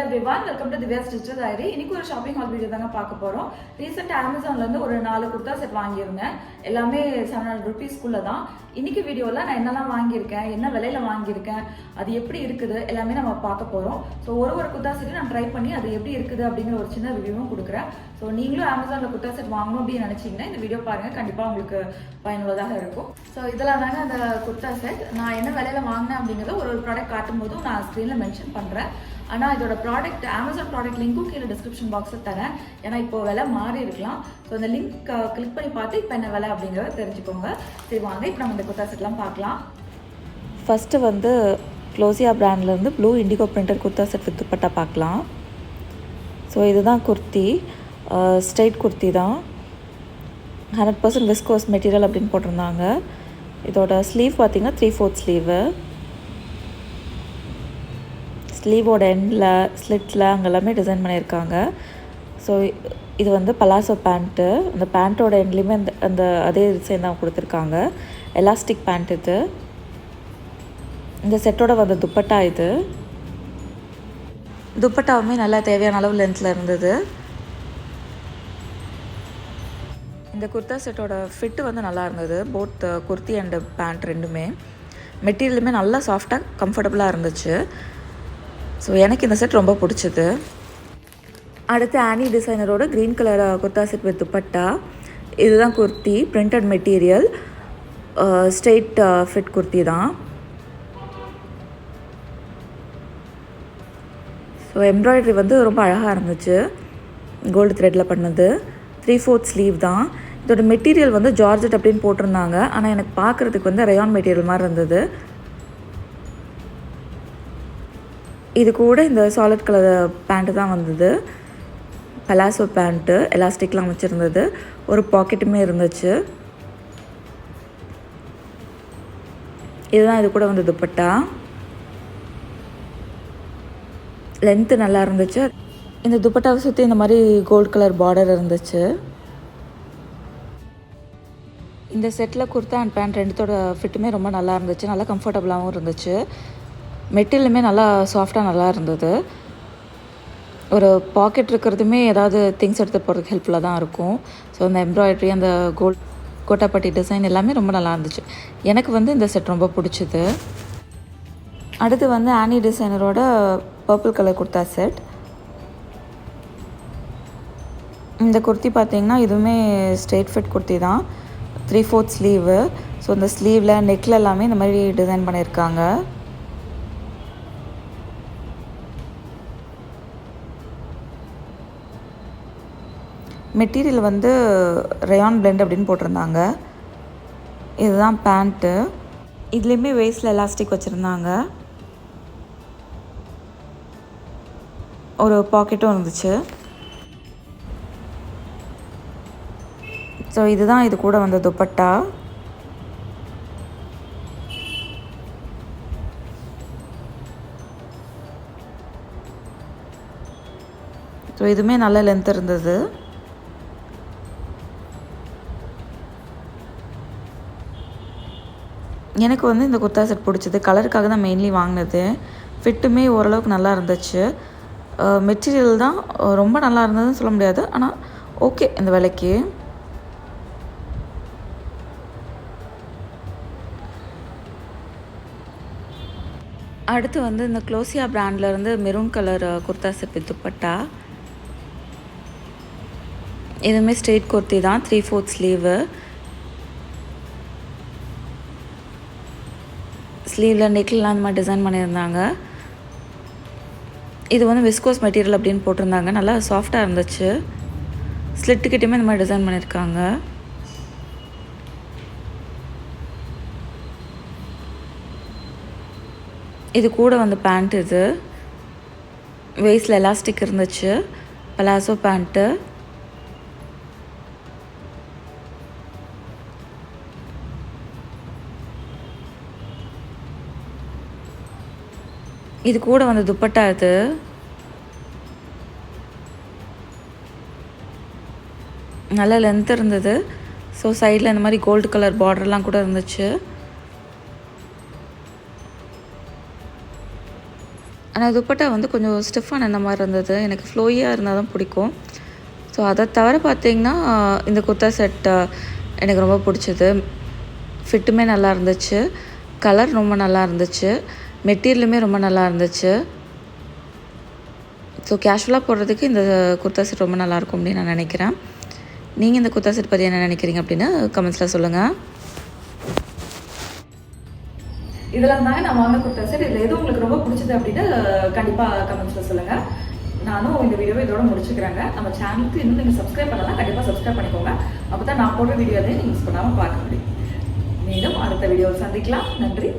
everyone, welcome to Divya's Digital Diary. இன்னைக்கு ஒரு shopping hall video தாங்க பார்க்க போறோம். ரீசெண்ட் Amazonல இருந்து ஒரு 4 குர்தா செட் வாங்கியிருந்தேன். எல்லாமே 700 ரூபீஸ்க்குள்ள தான். இன்னைக்கு வீடியோல நான் என்னெல்லாம் வாங்கியிருக்கேன், என்ன விலையில வாங்கியிருக்கேன், அது எப்படி இருக்குது எல்லாமே நம்ம பார்க்க போறோம். ஸோ ஒரு குர்தா செட் நான் ட்ரை பண்ணி அது எப்படி இருக்குது அப்படிங்கிற ஒரு சின்ன ரிவ்யூவும் கொடுக்குறேன். ஸோ நீங்களும் Amazonல குர்தா செட் வாங்கணும் அப்படின்னு நினைச்சீங்கன்னா இந்த வீடியோ பாருங்க, கண்டிப்பா உங்களுக்கு பயனுள்ளதாக இருக்கும். ஸோ இதெல்லாம் தாங்க அந்த குர்தா செட். நான் என்ன விலையில வாங்கினேன் அப்படிங்கிறத ஒரு ப்ராடக்ட் காட்டும் போதும் நான் ஸ்க்ரீன்ல மென்ஷன் பண்றேன். ஆனால் இதோட ப்ராடக்ட் அமேசான் ப்ராடக்ட் லிங்க்கும் கீழே டிஸ்கிரிப்ஷன் பாக்ஸில் தரேன். ஏன்னா இப்போ விலை மாறி இருக்கலாம். ஸோ அந்த லிங்க் கிளிக் பண்ணி பார்த்து இப்போ என்ன விலை அப்படிங்கிறத தெரிஞ்சுக்கோங்க. சரி வாங்க இப்போ நம்ம இந்த குர்தா செட்லாம் பார்க்கலாம். ஃபஸ்ட்டு வந்து க்ளோசியா பிராண்ட்லேருந்து blue indigo printed kurta set with dupatta பார்க்கலாம். ஸோ இதுதான் குர்த்தி, ஸ்ட்ரெயிட் குர்த்தி தான், 100% விஸ்கோஸ் மெட்டீரியல் அப்படின்னு போட்டிருந்தாங்க. இதோட ஸ்லீவ் பார்த்திங்கன்னா 3/4 ஸ்லீவு. ஸ்லீவோட எண்டில் ஸ்லிட்டில் அங்கெல்லாமே டிசைன் பண்ணியிருக்காங்க. ஸோ இது வந்து பலாசோ பேண்ட்டு. அந்த பேண்ட்டோட எண்ட்லேயுமே அந்த அதே டிசைன் தான் கொடுத்துருக்காங்க. எலாஸ்டிக் பேண்ட் இது. இந்த செட்டோட வந்து துப்பட்டா இது. துப்பட்டாவுமே நல்லா தேவையான அளவு லென்த்தில் இருந்தது. இந்த குர்தா செட்டோட ஃபிட்டு வந்து நல்லா இருந்தது. போத் குர்த்தி அண்டு பேண்ட் ரெண்டுமே. மெட்டீரியலுமே நல்லா சாஃப்டாக கம்ஃபர்டபுளாக இருந்துச்சு. ஸோ எனக்கு இந்த செட் ரொம்ப பிடிச்சிது. அடுத்து ஆனி டிசைனரோட green colour kurta set with dupatta. இதுதான் kurti, printed material, straight fit kurti தான். ஸோ எம்ப்ராய்டரி வந்து ரொம்ப அழகாக இருந்துச்சு, கோல்டு த்ரெட்டில் பண்ணது. 3/4 ஸ்லீவ் தான். இதோட மெட்டீரியல் வந்து ஜார்ஜெட் அப்படின்னு போட்டிருந்தாங்க. ஆனால் எனக்கு பார்க்குறதுக்கு வந்து ரயான் மெட்டீரியல் மாதிரி இருந்தது. இது கூட இந்த சாலிட் கலர் பேண்ட்டு தான் வந்தது. பலாசோ பேண்ட்டு, எலாஸ்டிக்லாம் வச்சுருந்தது. ஒரு பாக்கெட்டுமே இருந்துச்சு. இதுதான் இது கூட வந்து துப்பட்டா. லென்த்து நல்லா இருந்துச்சு. இந்த துப்பட்டாவை சுற்றி இந்த மாதிரி கோல்டு கலர் பார்டர் இருந்துச்சு. இந்த செட்டில் குர்த்தா அண்ட் பேண்ட் ரெண்டுத்தோட ஃபிட்டுமே ரொம்ப நல்லா இருந்துச்சு. நல்லா கம்ஃபர்டபுளாகவும் இருந்துச்சு. மெட்டீரியலுமே நல்லா சாஃப்டாக நல்லா இருந்தது. ஒரு பாக்கெட் இருக்கிறதுமே ஏதாவது திங்ஸ் எடுத்து போகிறதுக்கு ஹெல்ப்ஃபுல்லாக தான் இருக்கும். ஸோ அந்த எம்ப்ராய்டரி, அந்த கோட்டாப்பட்டி டிசைன் எல்லாமே ரொம்ப நல்லா இருந்துச்சு. எனக்கு வந்து இந்த செட் ரொம்ப பிடிச்சிது. அடுத்து வந்து ஆனி டிசைனரோட பர்பிள் கலர் குர்தா செட். இந்த குர்த்தி பார்த்திங்கன்னா இதுவுமே ஸ்ட்ரெயிட் ஃபிட் குர்த்தி தான், 3/4 ஸ்லீவு. ஸோ இந்த ஸ்லீவில் நெக்கில் எல்லாமே இந்த மாதிரி டிசைன் பண்ணியிருக்காங்க. மெட்டீரியல் வந்து ரயான் பிளெண்ட் அப்படின்னு போட்டிருந்தாங்க. இதுதான் பேண்ட்டு. இதுலேயுமே வேஸ்டில் எலாஸ்டிக் வச்சுருந்தாங்க. ஒரு பாக்கெட்டும் இருந்துச்சு. ஸோ இதுதான் இது கூட வந்த துப்பட்டா. ஸோ இதுவுமே நல்ல லென்த் இருந்தது. எனக்கு வந்து இந்த குர்தா செட் பிடிச்சது. கலருக்காக தான் மெயின்லி வாங்கினது. ஃபிட்டுமே ஓரளவுக்கு நல்லா இருந்துச்சு. மெட்டீரியல் தான் ரொம்ப நல்லா இருந்ததுன்னு சொல்ல முடியாது, ஆனால் ஓகே இந்த விலைக்கு. அடுத்து வந்து இந்த க்ளோசியா பிராண்ட்லேருந்து maroon colour kurta set with dupatta. இதுவுமே ஸ்ட்ரெயிட் குர்த்தி தான், 3/4 ஸ்லீவு. ஸ்லீவில் நெக்லாம் அந்த மாதிரி டிசைன் பண்ணியிருந்தாங்க. இது வந்து விஸ்கோஸ் மெட்டீரியல் அப்படின்னு போட்டிருந்தாங்க. நல்லா சாஃப்டாக இருந்துச்சு. ஸ்லிட்டுக்கிட்டேயுமே இந்த மாதிரி டிசைன் பண்ணியிருக்காங்க. இது கூட வந்து பேண்ட். இது வேஸ்டில் எலாஸ்டிக் இருந்துச்சு. Palazzo pant. இது கூட வந்து துப்பட்டா. இது நல்ல லென்த் இருந்தது. ஸோ சைடில் இந்த மாதிரி கோல்டு கலர் பார்டர்லாம் கூட இருந்துச்சு. ஆனால் துப்பட்டா வந்து கொஞ்சம் ஸ்டிஃபான அந்த மாதிரி இருந்தது. எனக்கு ஃப்ளோயியாக இருந்தால் தான் பிடிக்கும். ஸோ அதை தவிர பார்த்திங்கன்னா இந்த குர்த்தா செட் எனக்கு ரொம்ப பிடிச்சது. ஃபிட்டுமே நல்லா இருந்துச்சு, கலர் ரொம்ப நல்லா இருந்துச்சு, மெட்டீரியலுமே ரொம்ப நல்லா இருந்துச்சு. ஸோ கேஷுவலாக போடுறதுக்கு இந்த குர்த்தா செட் ரொம்ப நல்லாயிருக்கும் அப்படின்னு நான் நினைக்கிறேன். நீங்கள் இந்த குர்த்தா செட் பற்றி என்ன நினைக்கிறீங்க அப்படின்னு கமெண்ட்ஸில் சொல்லுங்கள். இதெல்லாம் தாங்க நான் வாங்க குர்த்தா செட். இதில் எது உங்களுக்கு ரொம்ப பிடிச்சது அப்படின்னு கண்டிப்பாக கமெண்ட்ஸில் சொல்லுங்கள். நானும் இந்த வீடியோவை இதோட முடிச்சுக்கிறேங்க. நம்ம சேனலுக்கு இன்னும் நீங்கள் சப்ஸ்கிரைப் பண்ணலாம், கண்டிப்பாக சப்ஸ்கிரைப் பண்ணிக்கோங்க. அப்போ தான் நான் போடுற வீடியோவே நீங்கள் மிஸ் பண்ணாமல் பார்க்க முடியும். மீண்டும் அடுத்த வீடியோவில் சந்திக்கலாம். நன்றி.